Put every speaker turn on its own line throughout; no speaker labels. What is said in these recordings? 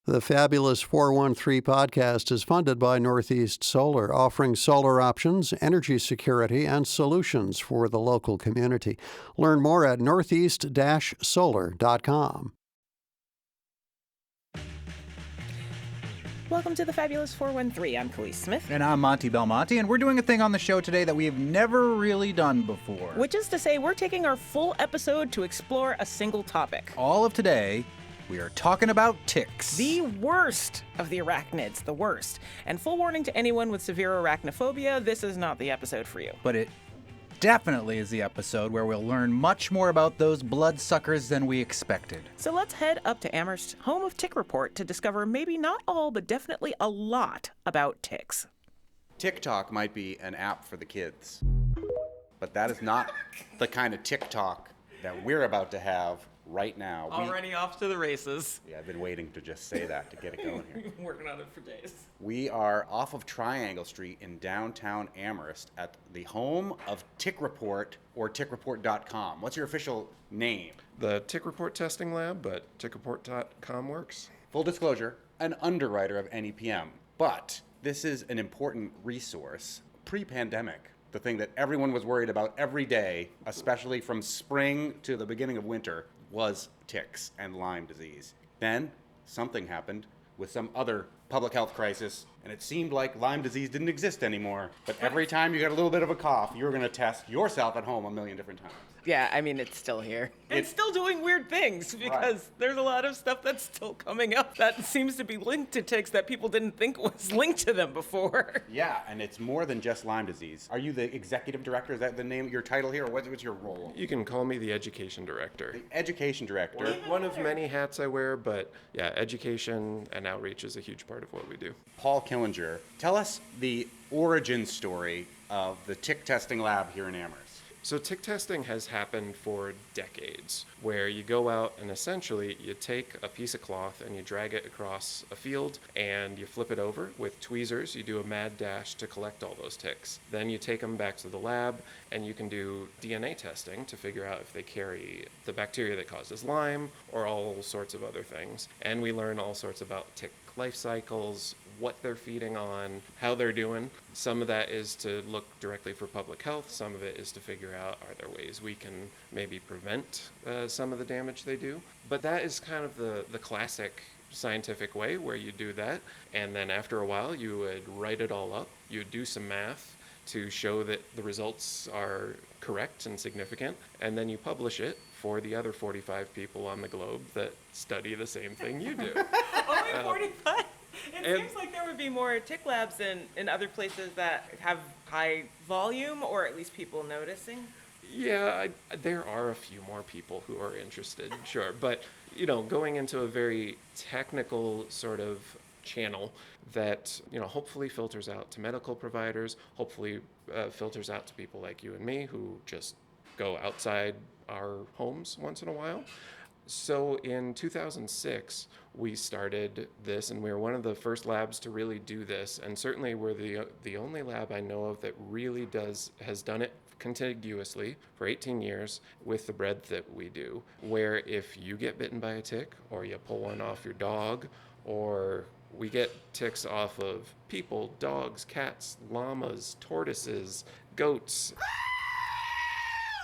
The Fabulous 413 podcast is funded by Northeast Solar, offering solar options, energy security, and solutions for the local community. Learn more at northeast-solar.com.
Welcome to the Fabulous 413. I'm Khalees Smith.
And I'm Monty Belmonte, and we're doing a thing on the show today that we have never really done before.
Which is to say, we're taking our full episode to explore a single topic.
All of today, we are talking about ticks.
The worst of the arachnids, the worst. And full warning to anyone with severe arachnophobia, this is not the episode for you.
But it definitely is the episode where we'll learn much more about those bloodsuckers than we expected.
So let's head up to Amherst, home of Tick Report, to discover maybe not all, but definitely a lot about ticks.
TikTok might be an app for the kids, but that is not the kind of TikTok that we're about to have right now.
Already off to the races.
Yeah, I've been waiting to just say that to get it going here.
We've been working on it for days.
We are off of Triangle Street in downtown Amherst at the home of Tick Report, or tickreport.com. What's your official name?
The Tick Report Testing Lab, but tickreport.com works.
Full disclosure, an underwriter of NEPM. But this is an important resource pre-pandemic. The thing that everyone was worried about every day, especially from spring to the beginning of winter, was ticks and Lyme disease. Then something happened with some other public health crisis, and it seemed like Lyme disease didn't exist anymore. But every time you got a little bit of a cough, you were going to test yourself at home a million different times.
Yeah, I mean, it's still here. It's still doing weird things because there's a lot of stuff that's still coming up that seems to be linked to ticks that people didn't think was linked to them before.
Yeah, and it's more than just Lyme disease. Are you the executive director? Is that the name of your title here, or what's your role?
You can call me the education director.
The education director.
One of many hats I wear, but yeah, education and outreach is a huge part of what we do.
Paul Killinger, tell us the origin story of the tick testing lab here in Amherst.
So tick testing has happened for decades, where you go out and essentially you take a piece of cloth and you drag it across a field and you flip it over with tweezers. You do a mad dash to collect all those ticks. Then you take them back to the lab and you can do DNA testing to figure out if they carry the bacteria that causes Lyme or all sorts of other things. And we learn all sorts about tick life cycles, what they're feeding on, how they're doing. Some of that is to look directly for public health. Some of it is to figure out, are there ways we can maybe prevent some of the damage they do? But that is kind of the classic scientific way where you do that. And then after a while, you would write it all up. You would do some math to show that the results are correct and significant. And then you publish it for the other 45 people on the globe that study the same thing you do.
Only 45? It seems like there would be more tick labs in other places that have high volume, or at least people noticing.
Yeah, there are a few more people who are interested, sure. But, going into a very technical sort of channel that, hopefully filters out to medical providers, hopefully filters out to people like you and me who just go outside our homes once in a while. So in 2006, we started this, and we were one of the first labs to really do this. And certainly we're the only lab I know of that really has done it contiguously for 18 years with the breadth that we do, where if you get bitten by a tick, or you pull one off your dog, or we get ticks off of people, dogs, cats, llamas, tortoises, goats,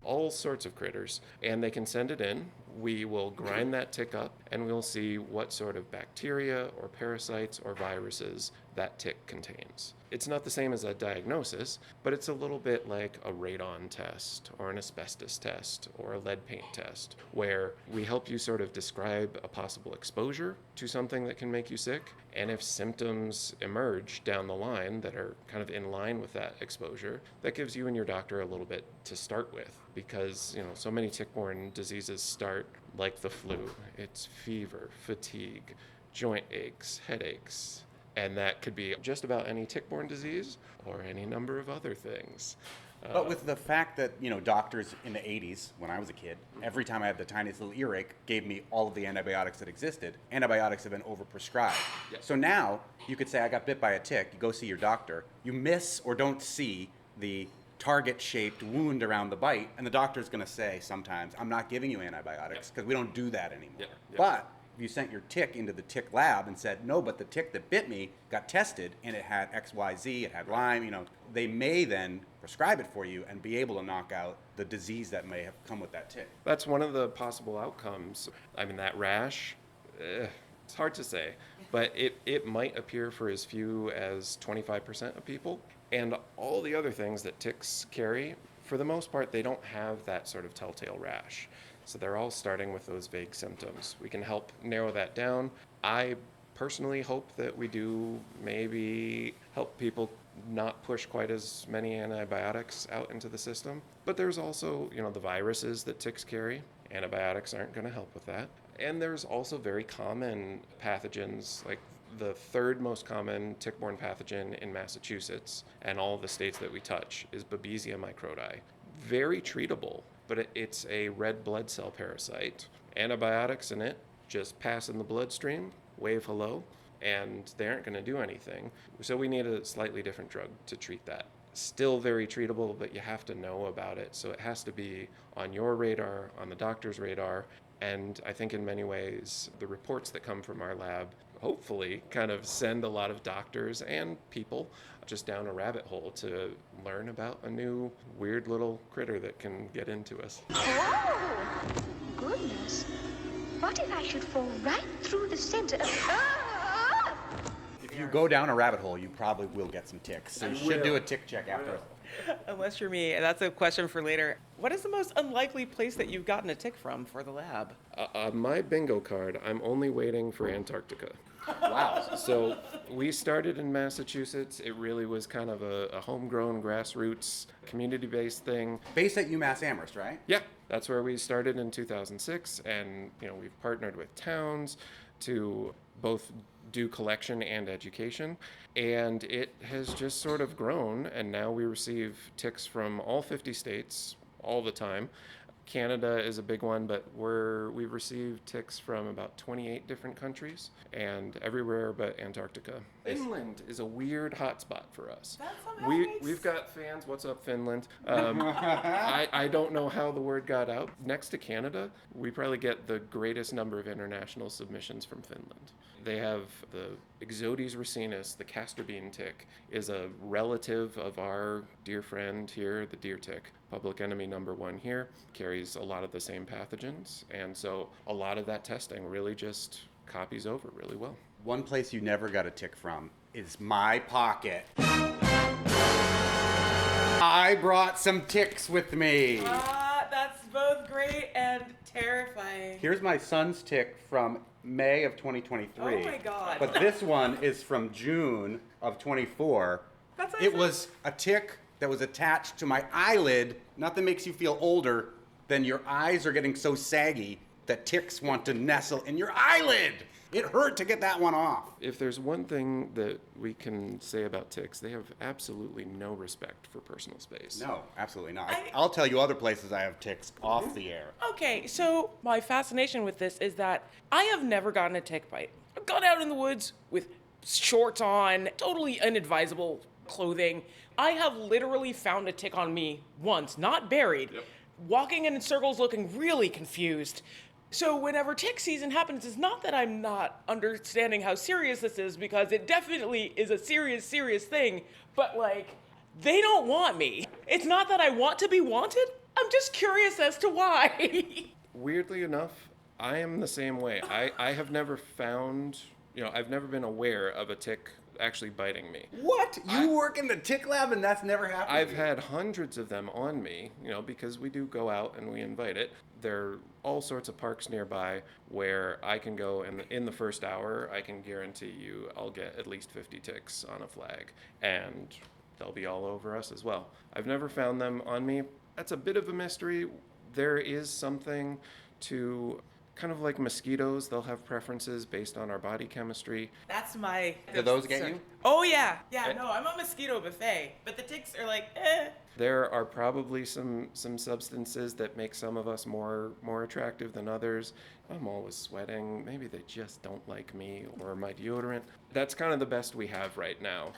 all sorts of critters, and they can send it in. We will grind that tick up and we'll see what sort of bacteria or parasites or viruses that tick contains. It's not the same as a diagnosis, but it's a little bit like a radon test or an asbestos test or a lead paint test, where we help you sort of describe a possible exposure to something that can make you sick. And if symptoms emerge down the line that are kind of in line with that exposure, that gives you and your doctor a little bit to start with, because so many tick-borne diseases start like the flu. It's fever, fatigue, joint aches, headaches, and that could be just about any tick-borne disease or any number of other things.
But with the fact that, doctors in the 80s, when I was a kid, every time I had the tiniest little earache, gave me all of the antibiotics that existed, antibiotics have been overprescribed. Yeah. So now, you could say, I got bit by a tick, you go see your doctor, you miss or don't see the target-shaped wound around the bite, and the doctor's going to say sometimes, I'm not giving you antibiotics because we don't do that anymore. Yeah. But If you sent your tick into the tick lab and said, no, but the tick that bit me got tested and it had XYZ, it had Lyme, they may then prescribe it for you and be able to knock out the disease that may have come with that tick.
That's one of the possible outcomes. I mean, that rash, it's hard to say, but it might appear for as few as 25% of people. And all the other things that ticks carry, for the most part, they don't have that sort of telltale rash. So they're all starting with those vague symptoms. We can help narrow that down. I personally hope that we do maybe help people not push quite as many antibiotics out into the system. But there's also, the viruses that ticks carry. Antibiotics aren't going to help with that. And there's also very common pathogens, like the third most common tick-borne pathogen in Massachusetts and all the states that we touch is Babesia microti. Very treatable, but it's a red blood cell parasite. Antibiotics in it just pass in the bloodstream, wave hello, and they aren't going to do anything. So we need a slightly different drug to treat that. Still very treatable, but you have to know about it. So it has to be on your radar, on the doctor's radar. And I think in many ways, the reports that come from our lab hopefully kind of send a lot of doctors and people just down a rabbit hole to learn about a new weird little critter that can get into us.
Oh, goodness. What if I should fall right through the center of... Ah!
If you go down a rabbit hole, you probably will get some ticks. So you should do a tick check after.
Unless you're me, and that's a question for later. What is the most unlikely place that you've gotten a tick from for the lab?
On my bingo card, I'm only waiting for Antarctica.
Wow.
So we started in Massachusetts. It really was kind of a homegrown, grassroots, community-based thing.
Based at UMass Amherst, right?
Yeah, that's where we started in 2006, and we've partnered with towns to both do collection and education, and it has just sort of grown, and now we receive ticks from all 50 states all the time. Canada is a big one, but we've received ticks from about 28 different countries and everywhere but Antarctica. Finland is a weird hotspot for us. We've got fans. What's up, Finland? I don't know how the word got out. Next to Canada, we probably get the greatest number of international submissions from Finland. They have the Ixodes racinus, the castor bean tick, is a relative of our dear friend here, the deer tick. Public enemy number 1 here, carries a lot of the same pathogens, and so a lot of that testing really just copies over really well.
One place you never got a tick from is my pocket. I brought some ticks with me.
That's both great and terrifying.
Here's my son's tick from May of 2023.
Oh my God.
But this one is from June of 24. It was a tick that was attached to my eyelid. Nothing makes you feel older than your eyes are getting so saggy that ticks want to nestle in your eyelid. It hurt to get that one off.
If there's one thing that we can say about ticks, they have absolutely no respect for personal space.
No, absolutely not. I'll tell you other places I have ticks off the air.
Okay, so my fascination with this is that I have never gotten a tick bite. I've gone out in the woods with shorts on, totally inadvisable clothing. I have literally found a tick on me once, not buried, walking in circles looking really confused. So whenever tick season happens, it's not that I'm not understanding how serious this is, because it definitely is a serious, serious thing, but they don't want me. It's not that I want to be wanted. I'm just curious as to why.
Weirdly enough, I am the same way. I have never found, I've never been aware of a tick actually biting me.
What? You work in the tick lab and that's never happened?
I've had hundreds of them on me, because we do go out and we invite it. There are all sorts of parks nearby where I can go, and in the first hour, I can guarantee you I'll get at least 50 ticks on a flag, and they'll be all over us as well. I've never found them on me. That's a bit of a mystery. There is something to... kind of like mosquitoes, they'll have preferences based on our body chemistry.
That's my...
Do those get you?
Oh, yeah. Yeah, no, I'm a mosquito buffet, but the ticks are eh.
There are probably some substances that make some of us more attractive than others. I'm always sweating. Maybe they just don't like me or my deodorant. That's kind of the best we have right now.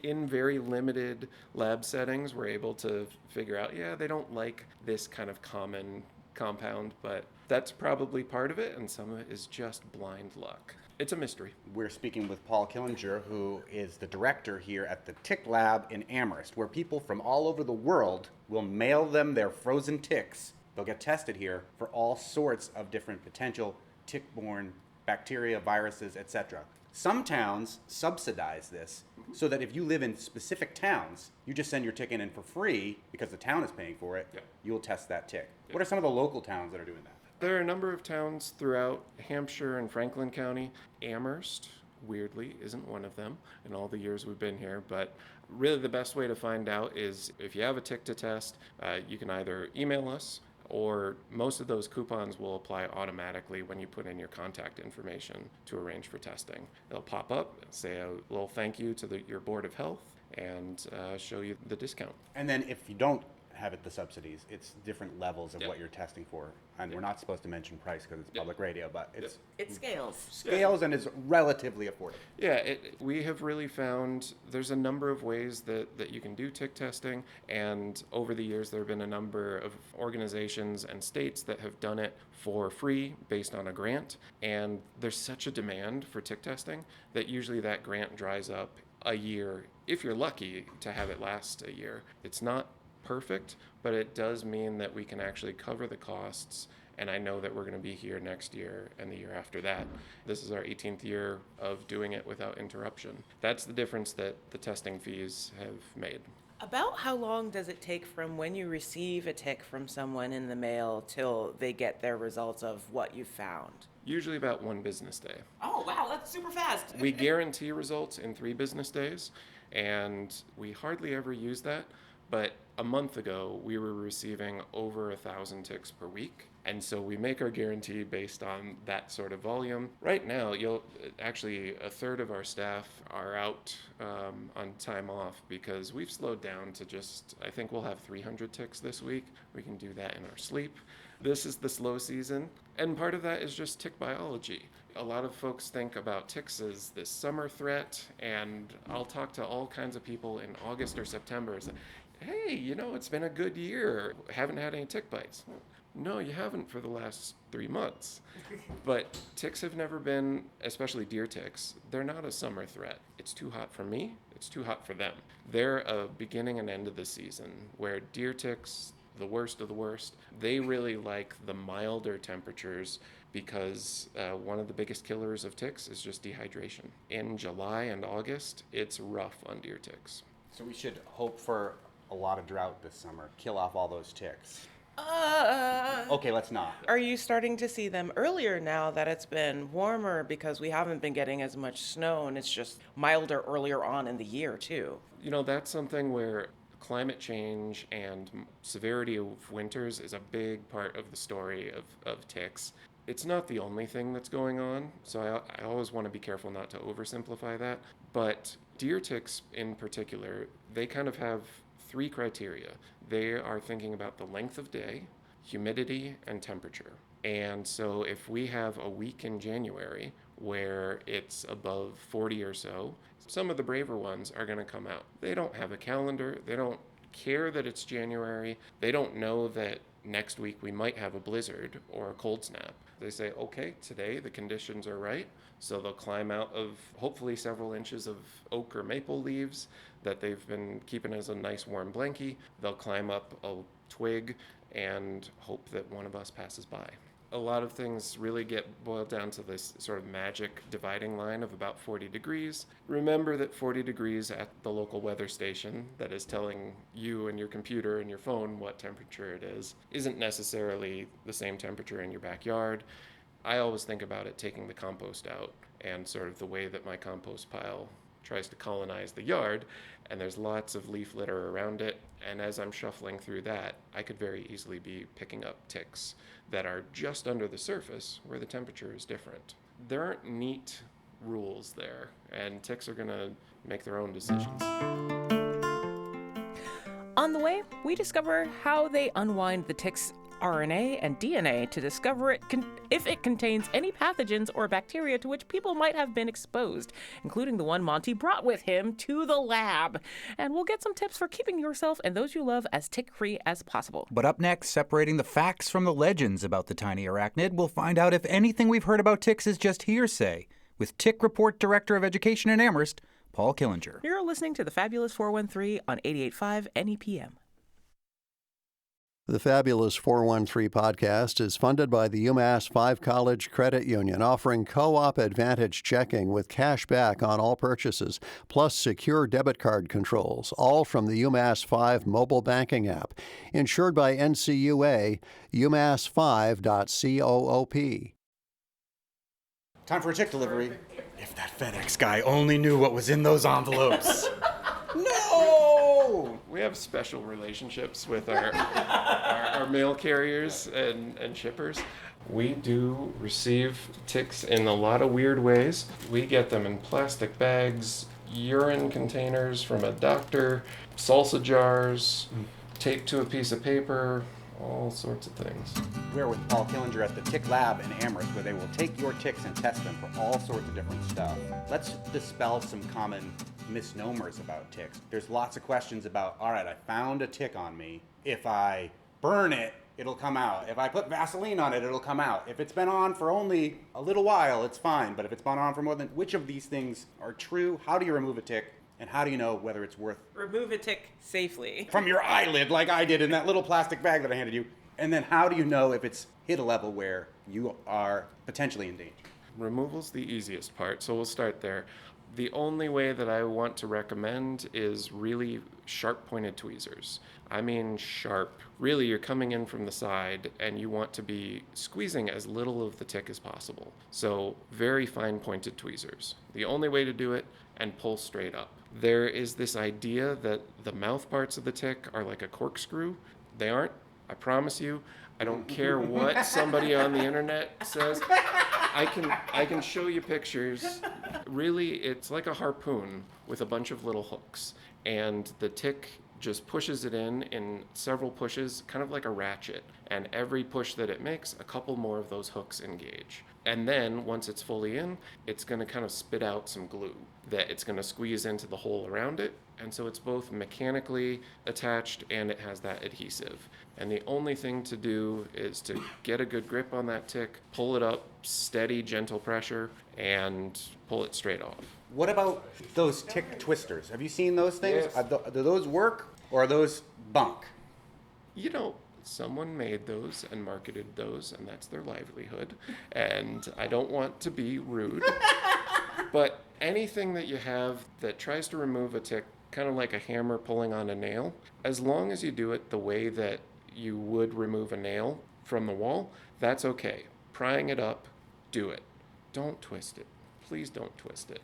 In very limited lab settings, we're able to figure out, they don't like this kind of common compound, but that's probably part of it, and some of it is just blind luck. It's a mystery.
We're speaking with Paul Killinger, who is the director here at the Tick Lab in Amherst, where people from all over the world will mail them their frozen ticks. They'll get tested here for all sorts of different potential tick-borne bacteria, viruses, etc. Some towns subsidize this so that if you live in specific towns, you just send your tick in for free because the town is paying for it.
Yeah.
You'll test that tick. What are some of the local towns that are doing that?
There are a number of towns throughout Hampshire and Franklin County. Amherst, weirdly, isn't one of them in all the years we've been here, but really the best way to find out is if you have a tick to test, you can either email us, or most of those coupons will apply automatically when you put in your contact information to arrange for testing. They'll pop up, say a little thank you to your Board of Health, and show you the discount.
And then if you don't have the subsidies, it's different levels of what you're testing for. And we're not supposed to mention price because it's public radio, but it's
It scales.
and is relatively affordable.
Yeah, we have really found there's a number of ways that you can do tick testing, and over the years there have been a number of organizations and states that have done it for free based on a grant, and there's such a demand for tick testing that usually that grant dries up a year, if you're lucky to have it last a year. It's not perfect, but it does mean that we can actually cover the costs, and I know that we're going to be here next year and the year after that. This is our 18th year of doing it without interruption. That's the difference that the testing fees have made.
About how long does it take from when you receive a tick from someone in the mail till they get their results of what you found?
Usually about 1 business day.
Oh, wow, that's super fast.
We guarantee results in 3 business days, and we hardly ever use that. But a month ago, we were receiving over 1,000 ticks per week. And so we make our guarantee based on that sort of volume. Right now, actually, a third of our staff are out on time off because we've slowed down to I think we'll have 300 ticks this week. We can do that in our sleep. This is the slow season. And part of that is just tick biology. A lot of folks think about ticks as this summer threat, and I'll talk to all kinds of people in August or September. Hey, it's been a good year. Haven't had any tick bites. No, you haven't for the last 3 months. But ticks have never been, especially deer ticks, they're not a summer threat. It's too hot for me, it's too hot for them. They're a beginning and end of the season, where deer ticks, the worst of the worst, they really like the milder temperatures because one of the biggest killers of ticks is just dehydration. In July and August, it's rough on deer ticks.
So we should hope for a lot of drought this summer. Kill off all those ticks. Okay, let's not.
Are you starting to see them earlier now that it's been warmer because we haven't been getting as much snow and it's just milder earlier on in the year too?
That's something where climate change and severity of winters is a big part of the story of ticks. It's not the only thing that's going on, so I always want to be careful not to oversimplify that. But deer ticks in particular, they kind of have 3 criteria. They are thinking about the length of day, humidity, and temperature. And so if we have a week in January where it's above 40 or so, some of the braver ones are going to come out. They don't have a calendar. They don't care that it's January. They don't know that next week we might have a blizzard or a cold snap. They say, okay, today the conditions are right. So they'll climb out of hopefully several inches of oak or maple leaves that they've been keeping as a nice warm blankie. They'll climb up a twig and hope that one of us passes by. A lot of things really get boiled down to this sort of magic dividing line of about 40 degrees. Remember that 40 degrees at the local weather station that is telling you and your computer and your phone what temperature it is isn't necessarily the same temperature in your backyard. I always think about it taking the compost out and sort of the way that my compost pile tries to colonize the yard, and there's lots of leaf litter around it, and as I'm shuffling through that, I could very easily be picking up ticks that are just under the surface where the temperature is different. There aren't neat rules there, and ticks are going to make their own decisions.
On the way, we discover how they unwind the ticks' RNA and DNA to discover if it contains any pathogens or bacteria to which people might have been exposed, including the one Monty brought with him to the lab. And we'll get some tips for keeping yourself and those you love as tick-free as possible.
But up next, separating the facts from the legends about the tiny arachnid, we'll find out if anything we've heard about ticks is just hearsay, with Tick Report Director of Education in Amherst, Paul Killinger.
You're listening to the Fabulous 413 on 88.5 NEPM.
The Fabulous 413 podcast is funded by the UMass 5 College Credit Union, offering co-op advantage checking with cash back on all purchases, plus secure debit card controls, all from the UMass 5 mobile banking app. Insured by NCUA, umass5.coop.
Time for a tick delivery. If that FedEx guy only knew what was in those envelopes. No!
We have special relationships with our mail carriers and shippers. We do receive ticks in a lot of weird ways. We get them in plastic bags, urine containers from a doctor, salsa jars, taped to a piece of paper, all sorts of things.
We're with Paul Killinger at the Tick Lab in Amherst, where they will take your ticks and test them for all sorts of different stuff. Let's dispel some common misnomers about ticks. There's lots of questions about, all right, I found a tick on me. If I burn it, it'll come out. If I put Vaseline on it, it'll come out. If it's been on for only a little while, it's fine. But if it's been on for more than, which of these things are true? How do you remove a tick? And how do you know whether it's worth
Remove a tick safely.
from your eyelid like I did in that little plastic bag that I handed you? And then how do you know if it's hit a level where you are potentially in danger?
Removal's the easiest part, so we'll start there. The only way that I want to recommend is really sharp-pointed tweezers. I mean sharp. Really, you're coming in from the side and you want to be squeezing as little of the tick as possible. So very fine-pointed tweezers. The only way to do it, and pull straight up. There is this idea that the mouth parts of the tick are like a corkscrew. They aren't. I promise you. I don't care what somebody on the internet says. I can show you pictures. Really, it's like a harpoon with a bunch of little hooks. And the tick just pushes it in several pushes, kind of like a ratchet. And every push that it makes, a couple more of those hooks engage. And then, once it's fully in, it's going to kind of spit out some glue that it's going to squeeze into the hole around it. And so it's both mechanically attached and it has that adhesive. And the only thing to do is to get a good grip on that tick, pull it up, steady, gentle pressure, and pull it straight off.
What about those tick twisters? Have you seen those things?
Yes.
Do those work, or are those bunk?
You know, someone made those and marketed those, and that's their livelihood. And I don't want to be rude, but anything that you have that tries to remove a tick, kind of like a hammer pulling on a nail, as long as you do it the way that you would remove a nail from the wall, that's okay. Prying it up, do it. Don't twist it. Please don't twist it.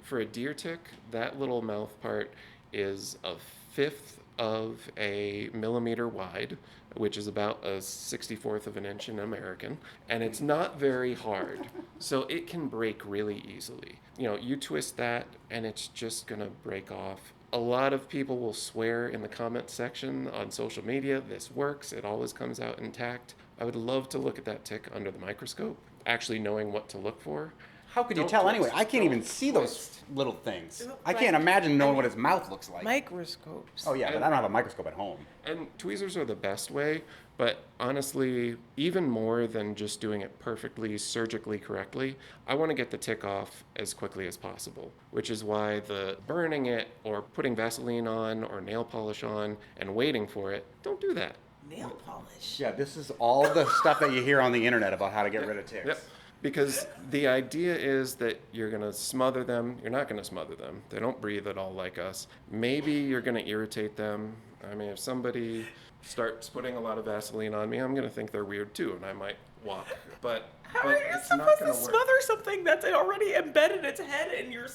For a deer tick, that little mouth part is a fifth of a millimeter wide, which is about a 64th of an inch in American, and it's not very hard, so it can break really easily. You know, you twist that and it's just gonna break off. A lot of people will swear in the comment section on social media, this works, it always comes out intact. I would love to look at that tick under the microscope, actually knowing what to look for.
How could you
Don't
tell
twist.
anyway? I can't
Don't
even see those
twist.
little things.
It looks
I can't
like-
imagine knowing what his mouth looks like.
Microscopes.
Oh yeah, but I don't have a microscope at home.
And tweezers are the best way, but honestly, even more than just doing it perfectly, surgically correctly, I want to get the tick off as quickly as possible, which is why the burning it or putting Vaseline on or nail polish on and waiting for it, don't do that.
Nail polish.
Yeah, this is all the stuff that you hear on the internet about how to get rid of ticks.
Yep. Because the idea is that you're going to smother them. You're not going to smother them. They don't breathe at all like us. Maybe you're going to irritate them. I mean, if somebody starts putting a lot of Vaseline on me, I'm going to think they're weird too, and I might walk. But
How are you
it's
supposed
not
to
going to work.
smother smother something that's already embedded its head in your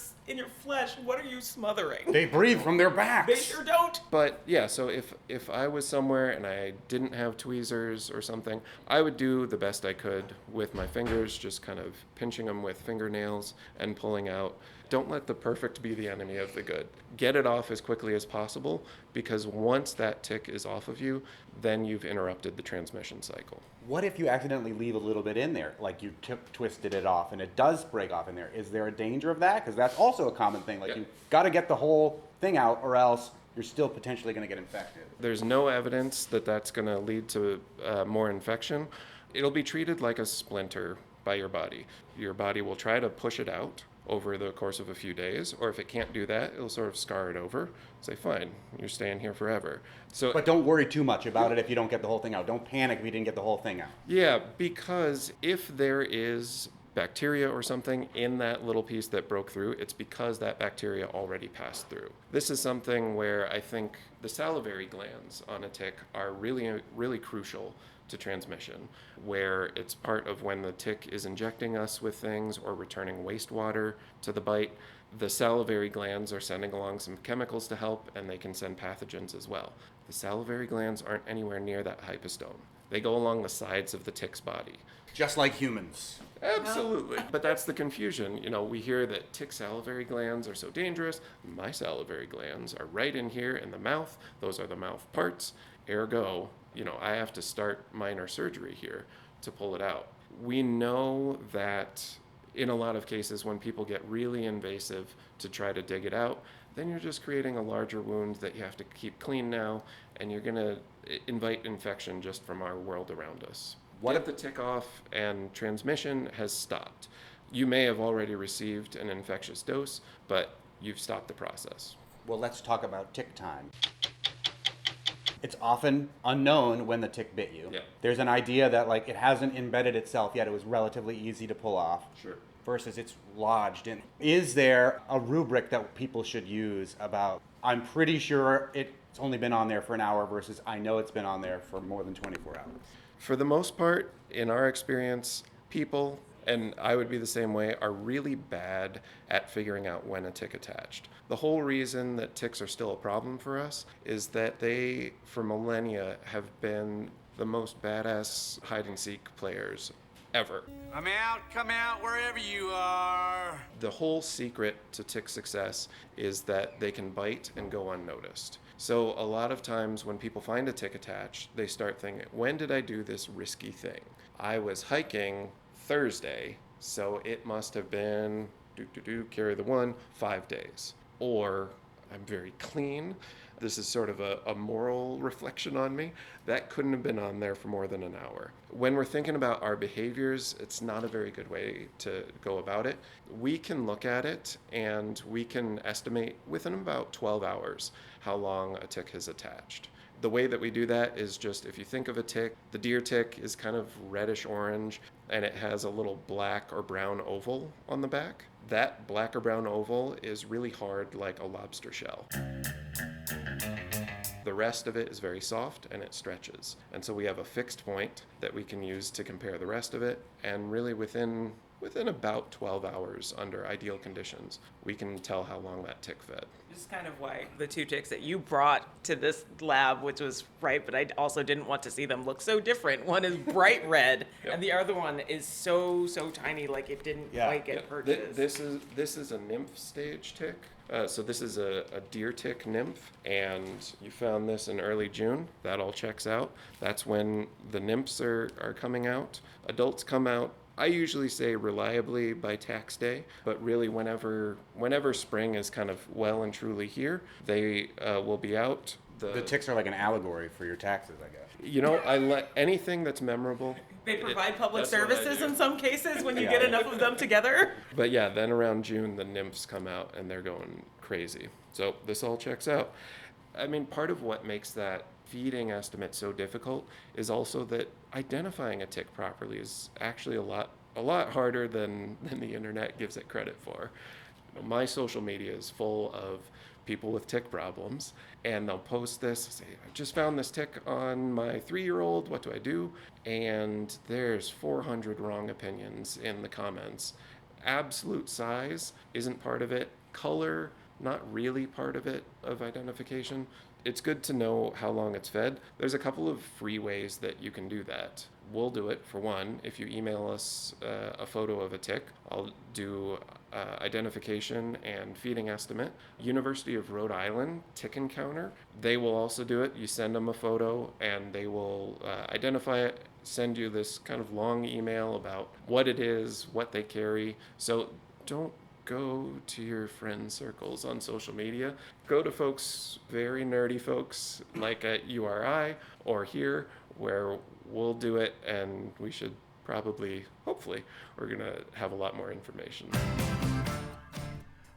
flesh, what are you smothering?
They breathe from their backs.
They sure don't.
But yeah, so if I was somewhere and I didn't have tweezers or something, I would do the best I could with my fingers, just kind of pinching them with fingernails and pulling out. Don't let the perfect be the enemy of the good. Get it off as quickly as possible, because once that tick is off of you, then you've interrupted the transmission cycle.
What if you accidentally leave a little bit in there, like you twisted it off and it does break off in there? Is there a danger of that? Because that's also a common thing. Like,
Yeah.
you got to get the whole thing out, or else you're still potentially going to get infected.
There's no evidence that that's going to lead to more infection. It'll be treated like a splinter by your body. Your body will try to push it out over the course of a few days, or if it can't do that, it'll sort of scar it over. Say, fine, you're staying here forever. So,
But don't worry too much about it if you don't get the whole thing out. Don't panic if you didn't get the whole thing out.
yeah, because if there is bacteria or something in that little piece that broke through, it's because that bacteria already passed through. This is something where I think the salivary glands on a tick are really, really crucial to transmission, where it's part of when the tick is injecting us with things or returning wastewater to the bite. The salivary glands are sending along some chemicals to help, and they can send pathogens as well. The salivary glands aren't anywhere near that hypostome. They go along the sides of the tick's body.
Just like humans.
Absolutely. But that's the confusion. You know, we hear that tick salivary glands are so dangerous. My salivary glands are right in here in the mouth. Those are the mouth parts. Ergo, you know, I have to start minor surgery here to pull it out. We know that in a lot of cases, when people get really invasive to try to dig it out, then you're just creating a larger wound that you have to keep clean now, and you're going to invite infection just from our world around us. Get the tick off, and transmission has stopped. You may have already received an infectious dose, but you've stopped the process.
Well, let's talk about tick time. It's often unknown when the tick bit you.
Yeah.
There's an idea that, like, it hasn't embedded itself yet. It was relatively easy to pull off.
Sure.
Versus it's lodged in. Is there a rubric that people should use about, I'm pretty sure it's only been on there for an hour versus I know it's been on there for more than 24 hours?
For the most part, in our experience, people, and I would be the same way, are really bad at figuring out when a tick attached. The whole reason that ticks are still a problem for us is that they, for millennia, have been the most badass hide-and-seek players ever.
Come out, wherever you are.
The whole secret to tick success is that they can bite and go unnoticed. So a lot of times when people find a tick attached, they start thinking, when did I do this risky thing? I was hiking Thursday, so it must have been, carry the one, 5 days. Or I'm very clean. This is sort of a moral reflection on me. That couldn't have been on there for more than an hour. When we're thinking about our behaviors, it's not a very good way to go about it. We can look at it and we can estimate within about 12 hours how long a tick has attached. The way that we do that is just, if you think of a tick, the deer tick is kind of reddish orange and it has a little black or brown oval on the back. That black or brown oval is really hard, like a lobster shell. The rest of it is very soft and it stretches. And so we have a fixed point that we can use to compare the rest of it, and really within about 12 hours under ideal conditions, we can tell how long that tick fed.
This is kind of why the two ticks that you brought to this lab, which was right, but I also didn't want to see them look so different. One is bright red,
Yep.
and the other one is so tiny, like it didn't quite get purchased.
This is a nymph stage tick. So this is a deer tick nymph, and you found this in early June. That all checks out. That's when the nymphs are coming out. Adults come out, I usually say reliably by tax day, but really whenever spring is kind of well and truly here, they will be out.
The ticks are like an allegory for your taxes, I guess.
You know, I let anything that's memorable.
They provide public
that's what I
services
do.
in some cases when you
Yeah.
get enough of them together.
But yeah, then around June, the nymphs come out and they're going crazy. So this all checks out. I mean, part of what makes that feeding estimate so difficult is also that identifying a tick properly is actually a lot harder than the internet gives it credit for. You know, my social media is full of people with tick problems, and they'll post this, say, I just found this tick on my 3-year-old, what do I do? And there's 400 wrong opinions in the comments. Absolute size isn't part of it. Color, not really part of it, of identification. It's good to know how long it's fed. There's a couple of free ways that you can do that. We'll do it, for one. If you email us a photo of a tick, I'll do identification and feeding estimate. University of Rhode Island Tick Encounter, they will also do it. You send them a photo and they will identify it, send you this kind of long email about what it is, what they carry. So don't go to your friend circles on social media. Go to folks, very nerdy folks, like at URI or here, where we'll do it, and we should probably, hopefully, we're going to have a lot more information.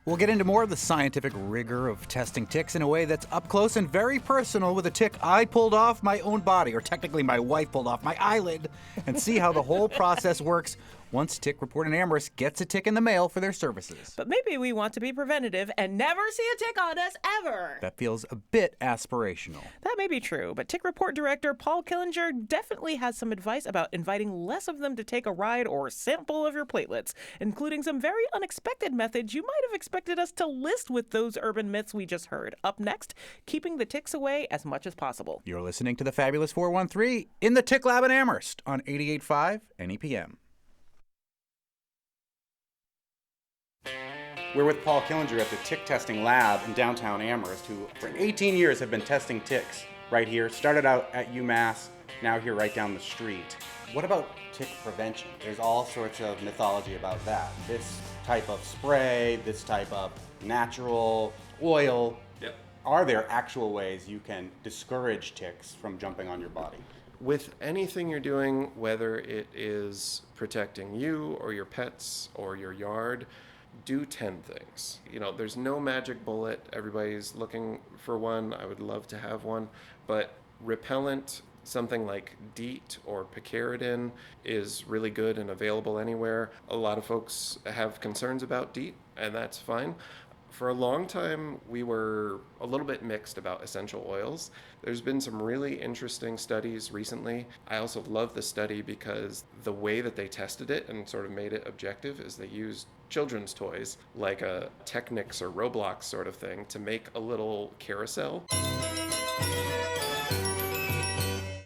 We'll get into more of the scientific rigor of testing ticks in a way that's up close and very personal with a tick I pulled off my own body, or technically my wife pulled off my eyelid, and see how the whole process works once Tick Report in Amherst gets a tick in the mail for their services.
But maybe we want to be preventative and never see a tick on us ever.
That feels a bit aspirational.
That may be true, but Tick Report Director Paul Killinger definitely has some advice about inviting less of them to take a ride or sample of your platelets, including some very unexpected methods you might have expected us to list with those urban myths we just heard. Up next, keeping the ticks away as much as possible.
You're listening to the Fabulous 413 in the Tick Lab in Amherst on 88.5 NEPM.
We're with Paul Killinger at the Tick Testing Lab in downtown Amherst, who for 18 years have been testing ticks right here. Started out at UMass, now here right down the street. What about tick prevention? There's all sorts of mythology about that. This type of spray, this type of natural oil.
Yep.
Are there actual ways you can discourage ticks from jumping on your body?
With anything you're doing, whether it is protecting you or your pets or your yard, do 10 things. You know, there's no magic bullet. Everybody's looking for one. I would love to have one. But repellent, something like DEET or picaridin, is really good and available anywhere. A lot of folks have concerns about DEET, and that's fine. For a long time, we were a little bit mixed about essential oils. There's been some really interesting studies recently. I also love the study because the way that they tested it and sort of made it objective is they used children's toys, like a Technics or Roblox sort of thing, to make a little carousel.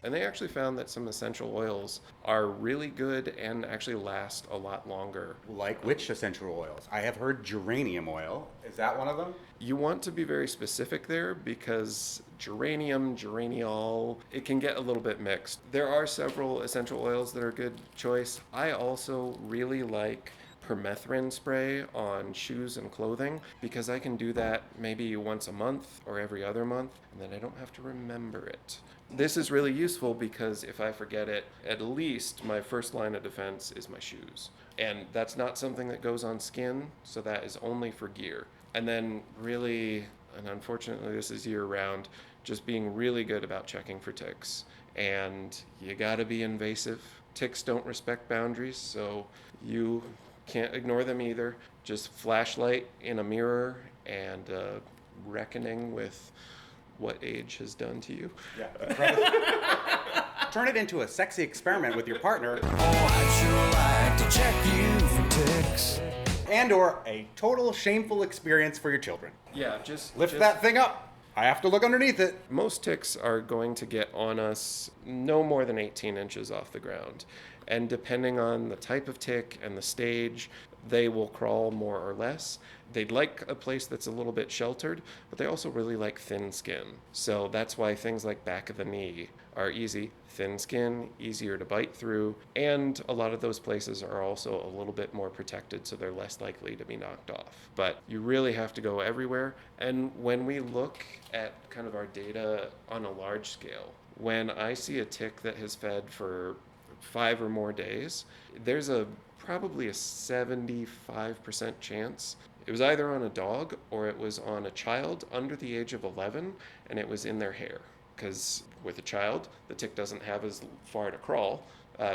And they actually found that some essential oils are really good and actually last a lot longer.
Like which essential oils? I have heard geranium oil. Is that one of them?
You want to be very specific there because geranium, geraniol, it can get a little bit mixed. There are several essential oils that are a good choice. I also really like permethrin spray on shoes and clothing because I can do that maybe once a month or every other month, and then I don't have to remember it. This is really useful because if I forget it, at least my first line of defense is my shoes. And that's not something that goes on skin, so that is only for gear. And then really, and unfortunately this is year round, just being really good about checking for ticks. And you gotta be invasive. Ticks don't respect boundaries, so you can't ignore them either. Just flashlight in a mirror and reckoning with what age has done to you.
Yeah. Turn it into a sexy experiment with your partner.
Oh, I'd sure like to check you for ticks.
And or a total shameful experience for your children.
Yeah, just
Lift that thing up. I have to look underneath it.
Most ticks are going to get on us no more than 18 inches off the ground. And depending on the type of tick and the stage, they will crawl more or less. They'd like a place that's a little bit sheltered, but they also really like thin skin. So that's why things like back of the knee are easy. Thin skin, easier to bite through, and a lot of those places are also a little bit more protected, so they're less likely to be knocked off. But you really have to go everywhere. And when we look at kind of our data on a large scale, when I see a tick that has fed for 5 or more days, there's probably a 75% chance it was either on a dog or it was on a child under the age of 11, and it was in their hair. Because with a child, the tick doesn't have as far to crawl,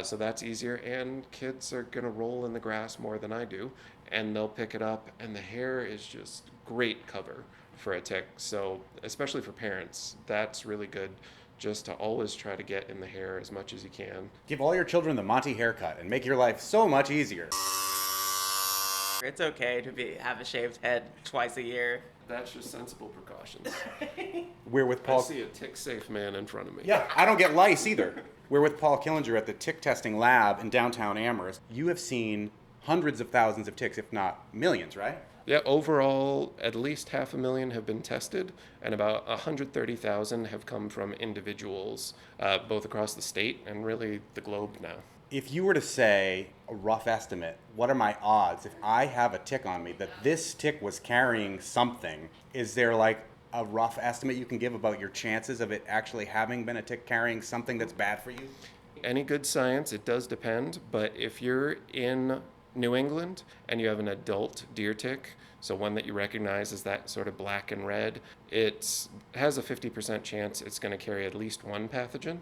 so that's easier, and kids are going to roll in the grass more than I do, and they'll pick it up, and the hair is just great cover for a tick. So especially for parents, that's really good, just to always try to get in the hair as much as you can.
Give all your children the Monty haircut and make your life so much easier.
It's okay to have a shaved head twice a year.
That's just sensible precautions.
We're with
I
Paul.
see a tick-safe man in front of me.
Yeah, I don't get lice either. We're with Paul Killinger at the tick testing lab in downtown Amherst. You have seen hundreds of thousands of ticks, if not millions, right?
Yeah, overall, at least 500,000 have been tested, and about 130,000 have come from individuals, both across the state and really the globe now.
If you were to say a rough estimate, what are my odds if I have a tick on me that this tick was carrying something? Is there like a rough estimate you can give about your chances of it actually having been a tick carrying something that's bad for you?
Any good science, it does depend, but if you're in New England and you have an adult deer tick, so one that you recognize as that sort of black and red, it has a 50% chance it's going to carry at least one pathogen.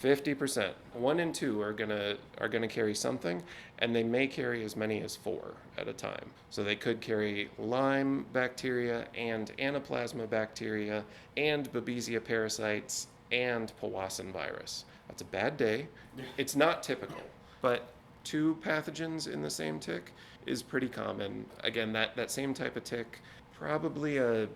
50%. 1 in 2 are gonna carry something, and they may carry as many as 4 at a time. So they could carry Lyme bacteria and Anaplasma bacteria and Babesia parasites and Powassan virus. That's a bad day. It's not typical, but 2 pathogens in the same tick is pretty common. Again, that same type of tick, probably a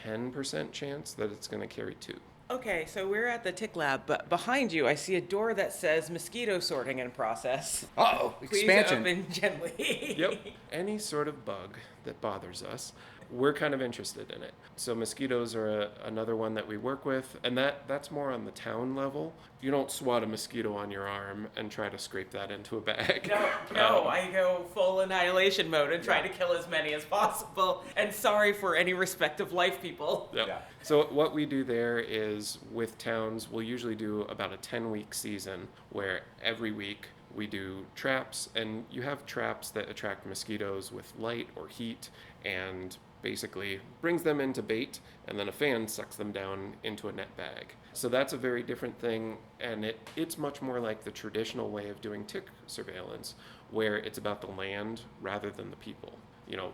10% chance that it's gonna carry 2.
Okay, so we're at the tick lab, but behind you I see a door that says mosquito sorting in process.
Uh-oh, expansion.
Please open gently.
Yep. Any sort of bug that bothers us, we're kind of interested in it. So mosquitoes are another one that we work with, and that's more on the town level. You don't swat a mosquito on your arm and try to scrape that into a bag.
No, I go full annihilation mode and try to kill as many as possible. And sorry for any respect of life, people.
Yep.
Yeah.
So what we do there is with towns, we'll usually do about a 10-week season where every week we do traps, and you have traps that attract mosquitoes with light or heat and basically brings them into bait, and then a fan sucks them down into a net bag. So that's a very different thing, and it's much more like the traditional way of doing tick surveillance, where it's about the land rather than the people.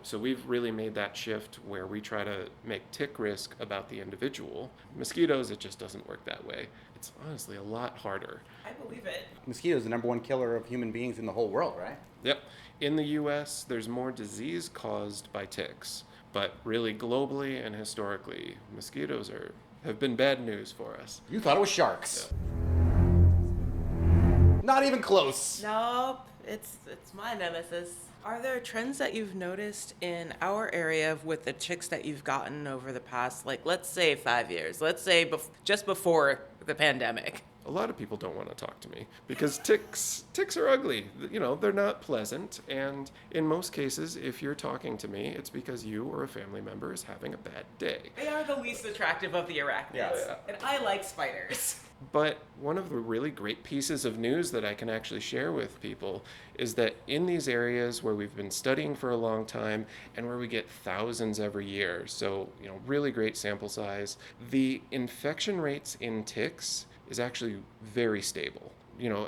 So we've really made that shift where we try to make tick risk about the individual. Mosquitoes, it just doesn't work that way. It's honestly a lot harder.
I believe it.
Mosquitoes are the #1 killer of human beings in the whole world, right?
Yep. In the US, there's more disease caused by ticks, but really globally and historically, mosquitoes have been bad news for us.
You thought it was sharks. Not even close.
Nope, it's my nemesis. Are there trends that you've noticed in our area with the chicks that you've gotten over the past, like, let's say 5 years, let's say just before the pandemic?
A lot of people don't want to talk to me because ticks are ugly. They're not pleasant, and in most cases, if you're talking to me, it's because you or a family member is having a bad day.
They are the least attractive of the arachnids,
Yeah.
and I like spiders.
But one of the really great pieces of news that I can actually share with people is that in these areas where we've been studying for a long time and where we get thousands every year, so really great sample size, the infection rates in ticks is actually very stable.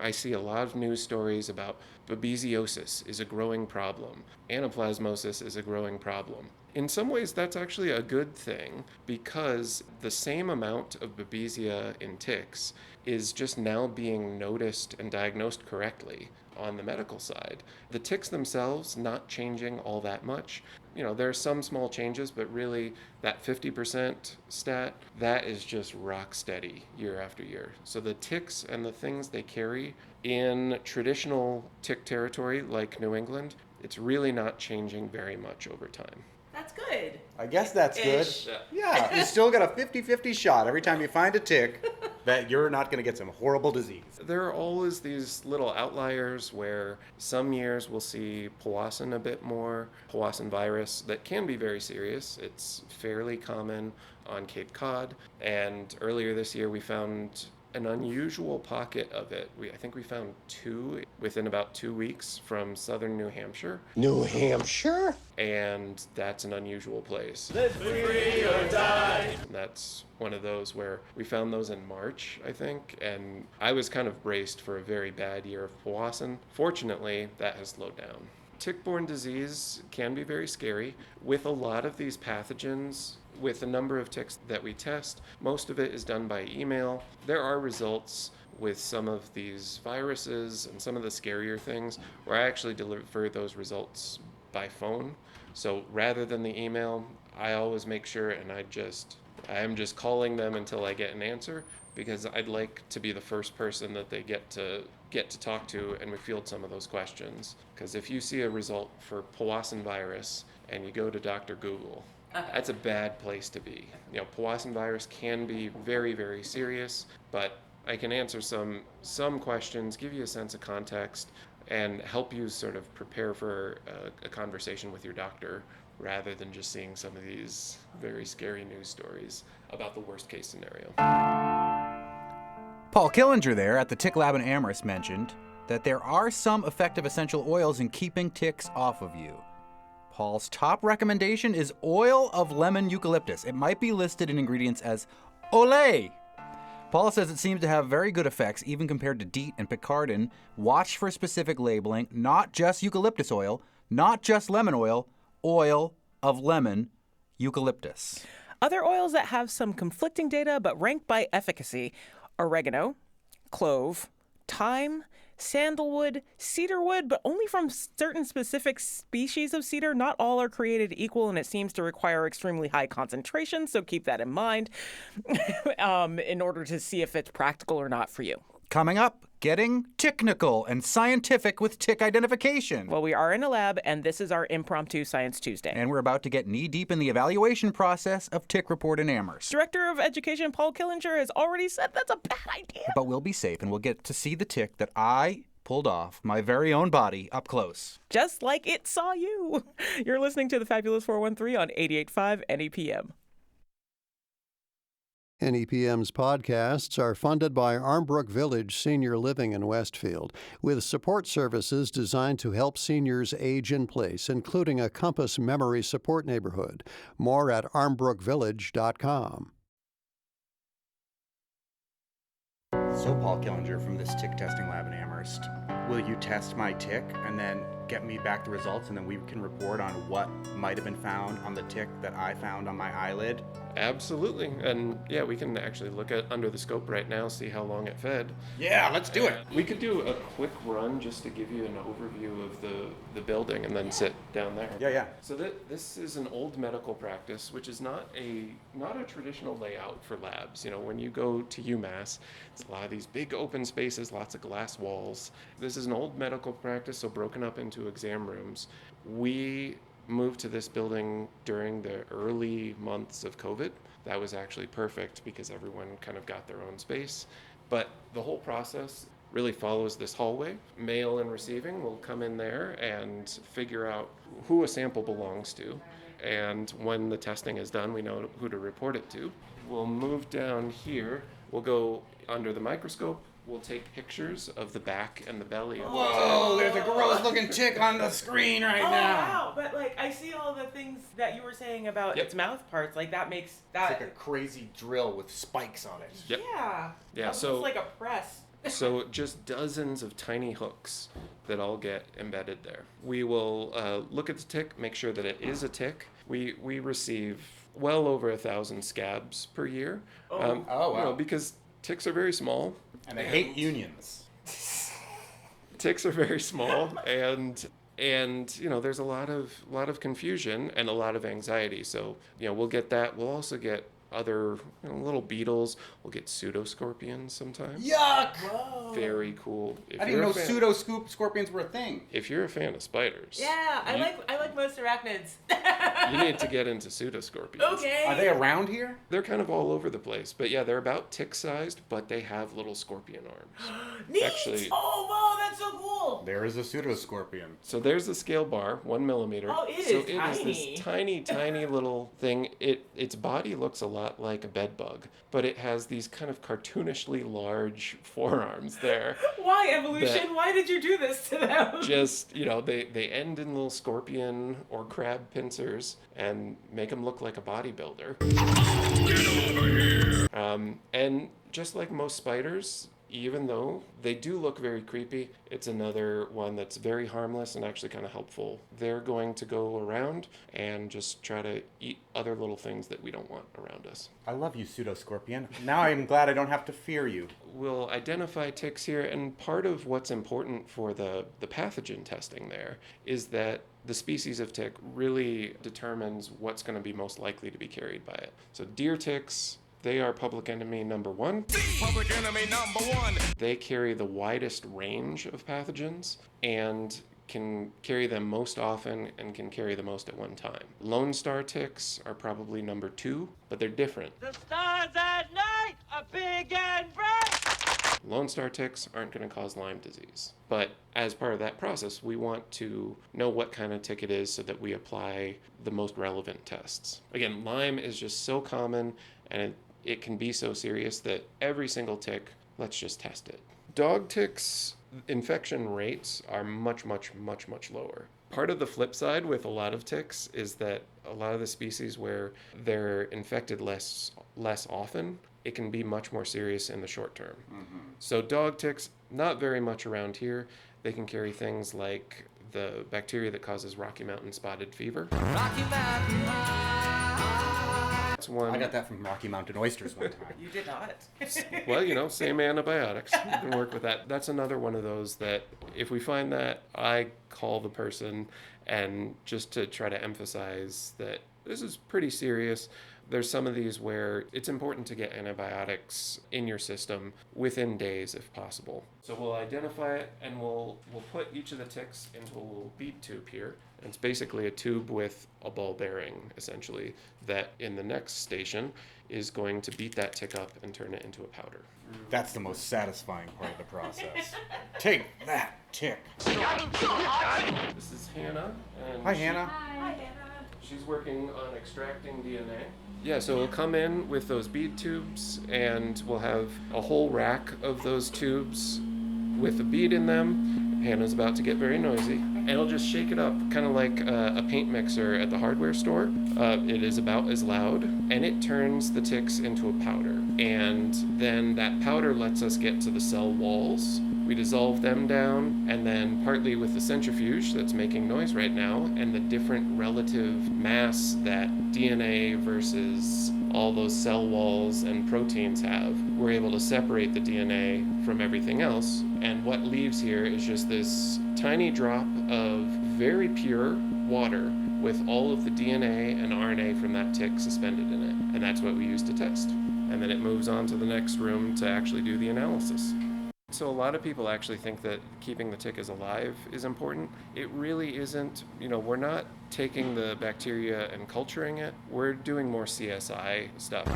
I see a lot of news stories about babesiosis is a growing problem. Anaplasmosis is a growing problem. In some ways, that's actually a good thing because the same amount of babesia in ticks is just now being noticed and diagnosed correctly on the medical side. The ticks themselves not changing all that much. There are some small changes, but really that 50% stat, that is just rock steady year after year. So the ticks and the things they carry in traditional tick territory like New England, it's really not changing very much over time.
That's good.
I guess that's
Ish.
good. Yeah, you still got a 50-50 shot every time you find a tick that you're not going to get some horrible disease.
There are always these little outliers where some years we'll see Powassan a bit more, Powassan virus that can be very serious. It's fairly common on Cape Cod, and earlier this year we found an unusual pocket of it. I think we found 2 within about 2 weeks from southern New Hampshire.
New Hampshire?
And that's an unusual place.
Live free or die.
And that's one of those where we found those in March, I think, and I was kind of braced for a very bad year of Powassan. Fortunately, that has slowed down. Tick-borne disease can be very scary. With a lot of these pathogens, with the number of ticks that we test, most of it is done by email. There are results with some of these viruses and some of the scarier things where I actually deliver those results by phone. So rather than the email, I always make sure and I am just calling them until I get an answer, because I'd like to be the first person that they get to talk to and we field some of those questions. Because if you see a result for Powassan virus and you go to Dr. Google, that's a bad place to be. You know, Powassan virus can be very, very serious, but I can answer some questions, give you a sense of context, and help you sort of prepare for a conversation with your doctor, rather than just seeing some of these very scary news stories about the worst case scenario.
Paul Killinger there at the Tick Lab in Amherst mentioned that there are some effective essential oils in keeping ticks off of you. Paul's top recommendation is oil of lemon eucalyptus. It might be listed in ingredients as olé. Paul says it seems to have very good effects, even compared to DEET and Picardin. Watch for specific labeling, not just eucalyptus oil, not just lemon oil of lemon eucalyptus.
Other oils that have some conflicting data but rank by efficacy: oregano, clove, thyme, sandalwood, cedarwood, but only from certain specific species of cedar. Not all are created equal, and it seems to require extremely high concentration, so keep that in mind in order to see if it's practical or not for you.
Coming up, getting technical and scientific with tick identification.
Well, we are in a lab, and this is our impromptu Science Tuesday.
And we're about to get knee-deep in the evaluation process of Tick Report in Amherst.
Director of Education Paul Killinger has already said that's a bad idea.
But we'll be safe, and we'll get to see the tick that I pulled off my very own body up close.
Just like it saw you. You're listening to the Fabulous 413 on 88.5 NEPM.
NEPM's podcasts are funded by Armbrook Village Senior Living in Westfield, with support services designed to help seniors age in place, including a Compass Memory Support Neighborhood. More at armbrookvillage.com.
So, Paul Killinger from this tick testing lab in Amherst, will you test my tick and then get me back the results, and then we can report on what might have been found on the tick that I found on my eyelid?
Absolutely. And yeah, we can actually look at under the scope right now, see how long it fed.
Yeah, let's do it.
We could do a quick run just to give you an overview of the building and then sit down there.
Yeah.
So this is an old medical practice, which is not a traditional layout for labs. You know, when you go to UMass, it's a lot of these big open spaces, lots of glass walls. This is an old medical practice, so broken up into exam rooms. We moved to this building during the early months of COVID. That was actually perfect because everyone kind of got their own space. But the whole process really follows this hallway. Mail and receiving will come in there and figure out who a sample belongs to. And when the testing is done, we know who to report it to. We'll move down here. We'll go under the microscope. We'll take pictures of the back and the belly of the tick.
Whoa, there's a gross looking tick on the screen right now.
Wow, but like I see all the things that you were saying about its mouth parts. Like that makes that.
It's like a crazy drill with spikes on it.
Yep.
Yeah.
So
it's like a press.
So just dozens of tiny hooks that all get embedded there. We will look at the tick, make sure that it is a tick. We receive well over 1,000 scabs per year.
Oh, wow.
You know, because ticks are very small.
And they hate unions.
Ticks are very small, and you know, there's a lot of confusion and a lot of anxiety. So you know, we'll get that. We'll also get other little beetles. We'll get pseudoscorpions sometimes.
Yuck!
Whoa.
Very cool. If
I didn't know pseudoscorpions were a thing.
If you're a fan of spiders,
Yeah, I like most arachnids.
you need to get into pseudoscorpions.
Okay.
Are they around here?
They're kind of all over the place, but yeah, they're about tick-sized, but they have little scorpion arms.
Neat.
Actually,
Oh wow, that's so cool.
There is a pseudoscorpion.
so there's the scale bar, 1 millimeter.
Oh, it
so
is
it is
tiny.
this tiny little thing. Its body looks a lot like a bed bug, but it has these kind of cartoonishly large forearms there.
Why evolution?
That-
Why did you do this to them?
Just, you know, they end in little scorpion or crab pincers and make them look like a bodybuilder. And just like most spiders, even though they do look very creepy, it's another one that's very harmless and actually kind of helpful. They're going to go around and just try to eat other little things that we don't want around us.
I love you, pseudoscorpion. Now I'm glad I don't have to fear you.
We'll identify ticks here, and part of what's important for the pathogen testing there is that the species of tick really determines what's going to be most likely to be carried by it. So deer ticks, they are public enemy number one.
Public enemy number one.
They carry the widest range of pathogens and can carry them most often and can carry the most at one time. Lone Star ticks are probably number two, but they're different.
The stars at night are big and bright.
Lone Star ticks aren't going to cause Lyme disease. But as part of that process, we want to know what kind of tick it is so that we apply the most relevant tests. Again, Lyme is just so common, and it can be so serious that every single tick, let's just test it. Dog ticks infection rates are much, much, much, much lower. Part of the flip side with a lot of ticks is that a lot of the species where they're infected less often, it can be much more serious in the short term. So dog ticks, not very much around here. They can carry things like the bacteria that causes Rocky Mountain spotted fever.
Rocky Mountain.
That's one.
I got that from Rocky Mountain oysters one time.
You did not.
Well, same antibiotics. You can work with that. That's another one of those that if we find that, I call the person and just to try to emphasize that this is pretty serious. There's some of these where it's important to get antibiotics in your system within days if possible. So we'll identify it and we'll put each of the ticks into a little bead tube here. And it's basically a tube with a ball bearing, essentially, that in the next station is going to beat that tick up and turn it into a powder.
That's the most satisfying part of the process. Take that, tick.
This is Hannah. And
Hi, Hannah.
she's working on extracting DNA. Yeah, so we'll come in with those bead tubes and we'll have a whole rack of those tubes with a bead in them. Hannah's about to get very noisy. And it'll just shake it up, kind of like a paint mixer at the hardware store. It is about as loud, and it turns the ticks into a powder. And then that powder lets us get to the cell walls. We dissolve them down, and then partly with the centrifuge that's making noise right now, and the different relative mass that DNA versus all those cell walls and proteins have, we're able to separate the DNA from everything else. And what leaves here is just this tiny drop of very pure water with all of the DNA and RNA from that tick suspended in it. And that's what we use to test. And then it moves on to the next room to actually do the analysis. So a lot of people actually think that keeping the tick as alive is important. It really isn't. We're not taking the bacteria and culturing it. We're doing more CSI stuff.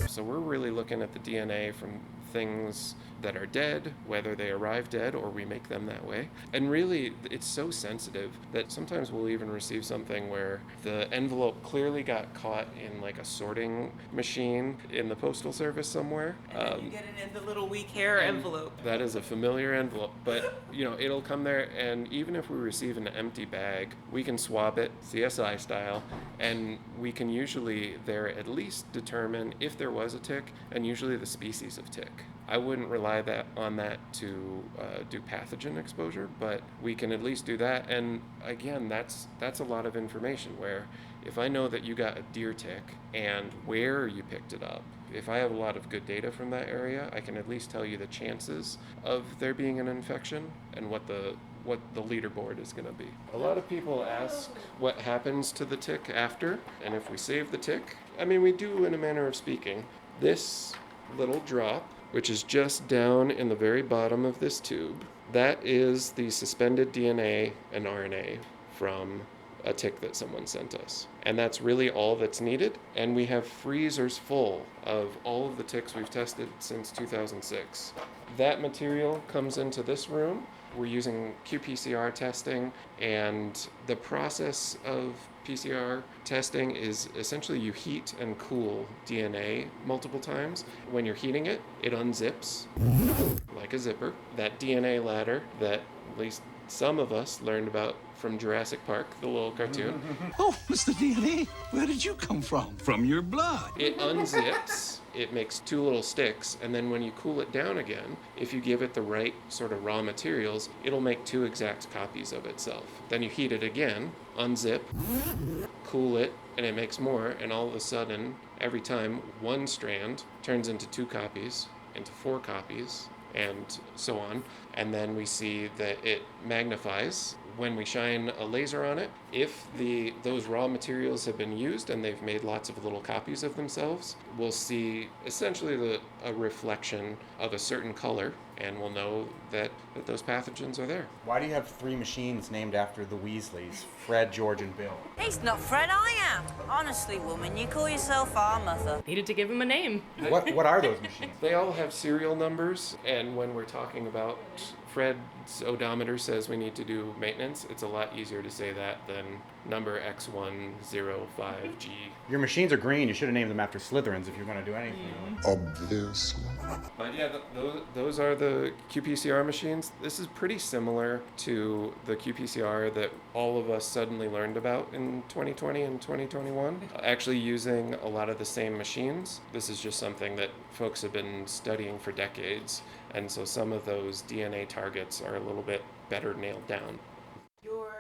So we're really looking at the DNA from things that are dead, whether they arrive dead or we make them that way. And really, it's so sensitive that sometimes we'll even receive something where the envelope clearly got caught in like a sorting machine in the postal service somewhere.
And you get it in the little weak hair envelope.
That is a familiar envelope, but it'll come there, and even if we receive an empty bag, we can swab it CSI style, and we can usually there at least determine if there was a tick, and usually the species of tick. I wouldn't rely on that to do pathogen exposure, but we can at least do that. And again, that's a lot of information where if I know that you got a deer tick and where you picked it up, if I have a lot of good data from that area, I can at least tell you the chances of there being an infection and what the leaderboard is going to be. A lot of people ask what happens to the tick after, and if we save the tick, we do in a manner of speaking. This little drop, which is just down in the very bottom of this tube, that is the suspended DNA and RNA from a tick that someone sent us. And that's really all that's needed. And we have freezers full of all of the ticks we've tested since 2006. That material comes into this room. We're using qPCR testing, and the process of PCR testing is essentially you heat and cool DNA multiple times. When you're heating it, it unzips like a zipper. That DNA ladder that at least some of us learned about from Jurassic Park, the little cartoon.
Oh, Mr. DNA, where did you come from? From your blood.
It unzips, it makes two little sticks, and then when you cool it down again, if you give it the right sort of raw materials, it'll make two exact copies of itself. Then you heat it again, unzip, cool it, and it makes more, and all of a sudden, every time, one strand turns into two copies, into four copies, and so on. And then we see that it magnifies when we shine a laser on it. If those raw materials have been used and they've made lots of little copies of themselves, we'll see essentially a reflection of a certain color, and we'll know that those pathogens are there.
Why do you have 3 machines named after the Weasleys, Fred, George, and Bill?
He's not Fred, I am. Honestly, woman, you call yourself our mother.
Needed to give him a name.
What are those machines?
They all have serial numbers, and when we're talking about Fred's odometer says we need to do maintenance, it's a lot easier to say that than number X105G.
Your machines are green. You should have named them after Slytherins if you're going to do anything.
Obviously.
But yeah, those are the qPCR machines. This is pretty similar to the qPCR that all of us suddenly learned about in 2020 and 2021. Actually using a lot of the same machines. This is just something that folks have been studying for decades. And so some of those DNA targets are a little bit better nailed down.
Your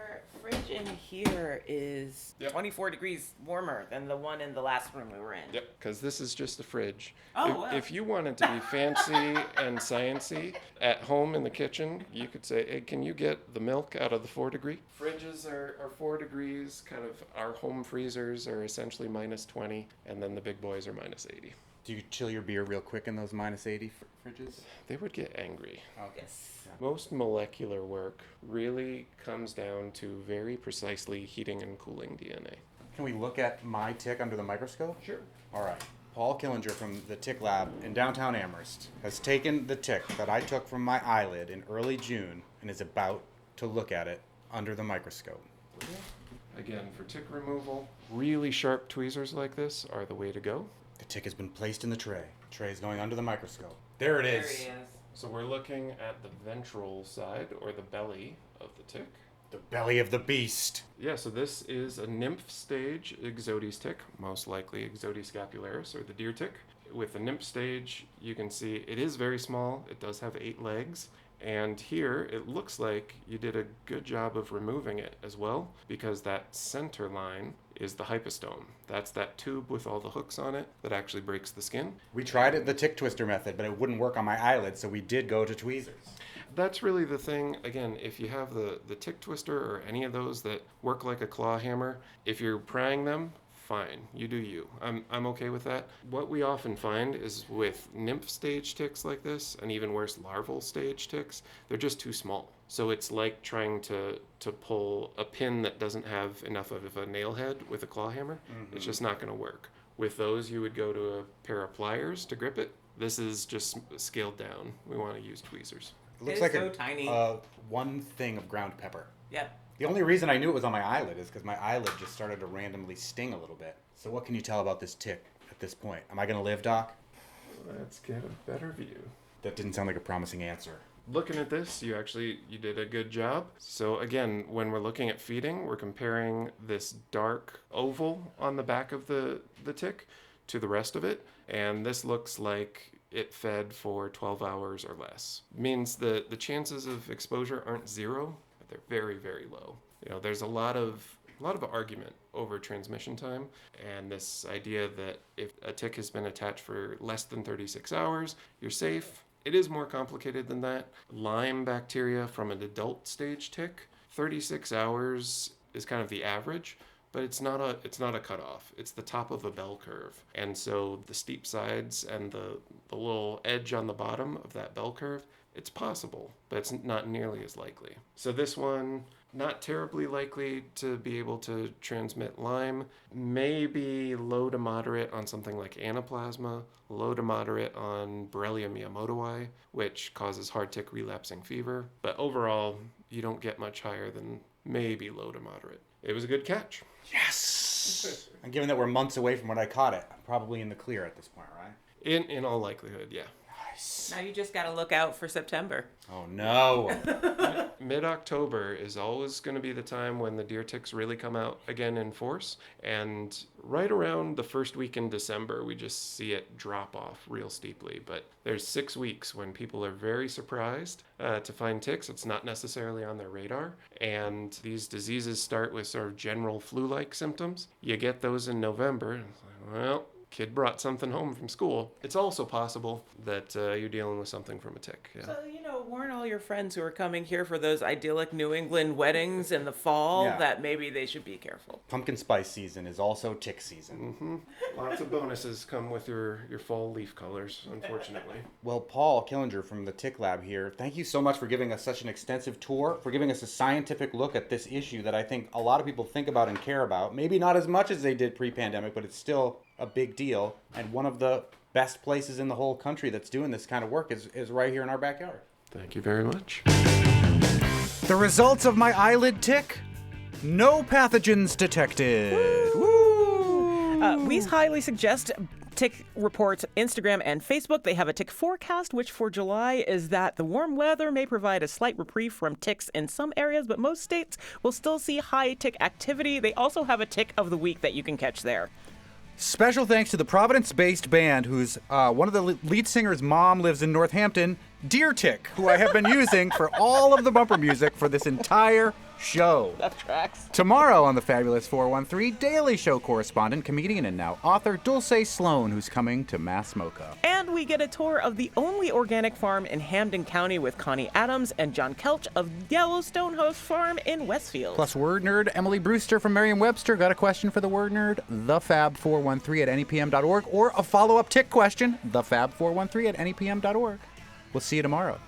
fridge in here is 24 degrees warmer than the one in the last room we were in.
Yep, because this is just a fridge.
Oh,
If you wanted to be fancy and sciencey at home in the kitchen, you could say, hey, can you get the milk out of the 4 degree? Fridges are 4 degrees, kind of our home freezers are essentially minus 20, and then the big boys are minus 80.
Do you chill your beer real quick in those minus 80 fridges?
They would get angry.
Okay.
Yes.
Most molecular work really comes down to very precisely heating and cooling DNA.
Can we look at my tick under the microscope?
Sure.
All right. Paul Killinger from the Tick Lab in downtown Amherst has taken the tick that I took from my eyelid in early June and is about to look at it under the microscope.
Again, for tick removal, really sharp tweezers like this are the way to go.
The tick has been placed in the tray. The tray is going under the microscope. There it is.
There he is.
So we're looking at the ventral side, or the belly of the tick.
The belly of the beast.
Yeah, so this is a nymph stage Ixodes tick, most likely Ixodes scapularis, or the deer tick. With the nymph stage, you can see it is very small. It does have 8 legs. And here, it looks like you did a good job of removing it as well, because that center line is the hypostome. That's that tube with all the hooks on it that actually breaks the skin.
We tried it the tick twister method, but it wouldn't work on my eyelid, so we did go to tweezers.
That's really the thing. Again, if you have the tick twister or any of those that work like a claw hammer, if you're prying them, fine, you do you. I'm okay with that. What we often find is with nymph stage ticks like this, and even worse, larval stage ticks, they're just too small. So it's like trying to pull a pin that doesn't have enough of a nail head with a claw hammer. Mm-hmm. It's just not going to work. With those, you would go to a pair of pliers to grip it. This is just scaled down. We want to use tweezers.
It looks
It is
like
so tiny.
one thing of ground pepper.
Yeah.
The only reason I knew it was on my eyelid is because my eyelid just started to randomly sting a little bit. So what can you tell about this tick at this point? Am I going to live, Doc?
Let's get a better view.
That didn't sound like a promising answer.
Looking at this, you did a good job. So again, when we're looking at feeding, we're comparing this dark oval on the back of the tick to the rest of it. And this looks like it fed for 12 hours or less. Means the chances of exposure aren't zero, but they're very, very low. There's a lot of argument over transmission time, and this idea that if a tick has been attached for less than 36 hours, you're safe. It is more complicated than that. Lyme bacteria from an adult stage tick, 36 hours is kind of the average, but it's not a cutoff. It's the top of a bell curve. And so the steep sides and the little edge on the bottom of that bell curve, it's possible, but it's not nearly as likely. So this one, not terribly likely to be able to transmit Lyme, maybe low to moderate on something like anaplasma, low to moderate on Borrelia miyamotoi, which causes hard tick relapsing fever. But overall, you don't get much higher than maybe low to moderate. It was a good catch.
Yes! And given that we're months away from when I caught it, I'm probably in the clear at this point, right?
In all likelihood, yeah.
Nice. Yes.
Now you just got to look out for September.
Oh no.
Mid-October is always going to be the time when the deer ticks really come out again in force. And right around the first week in December, we just see it drop off real steeply. But there's 6 weeks when people are very surprised to find ticks. It's not necessarily on their radar. And these diseases start with sort of general flu-like symptoms. You get those in November. It's like, well, kid brought something home from school. It's also possible that you're dealing with something from a tick. Yeah.
So, warn all your friends who are coming here for those idyllic New England weddings in the fall that maybe they should be careful.
Pumpkin spice season is also tick season.
Mm-hmm. Lots of bonuses come with your fall leaf colors, unfortunately.
Well, Paul Killinger from the Tick Lab here, thank you so much for giving us such an extensive tour, for giving us a scientific look at this issue that I think a lot of people think about and care about. Maybe not as much as they did pre-pandemic, but it's still a big deal. And one of the best places in the whole country that's doing this kind of work is right here in our backyard.
Thank you very much.
The results of my eyelid tick? No pathogens detected.
We highly suggest Tick Report's Instagram and Facebook. They have a tick forecast, which for July is that the warm weather may provide a slight reprieve from ticks in some areas, but most states will still see high tick activity. They also have a tick of the week that you can catch there.
Special thanks to the Providence-based band whose one of the lead singer's mom lives in Northampton, Deer Tick, who I have been using for all of the bumper music for this entire show.
That tracks.
Tomorrow on the Fabulous 413, Daily Show correspondent, comedian, and now author Dulce Sloan, who's coming to Mass Mocha.
And we get a tour of the only organic farm in Hampden County with Connie Adams and John Kelch of Yellowstone Host Farm in Westfield.
Plus word nerd Emily Brewster from Merriam-Webster got a question for the word nerd, thefab413@nepm.org, or a follow-up tick question, thefab413@nepm.org. We'll see you tomorrow.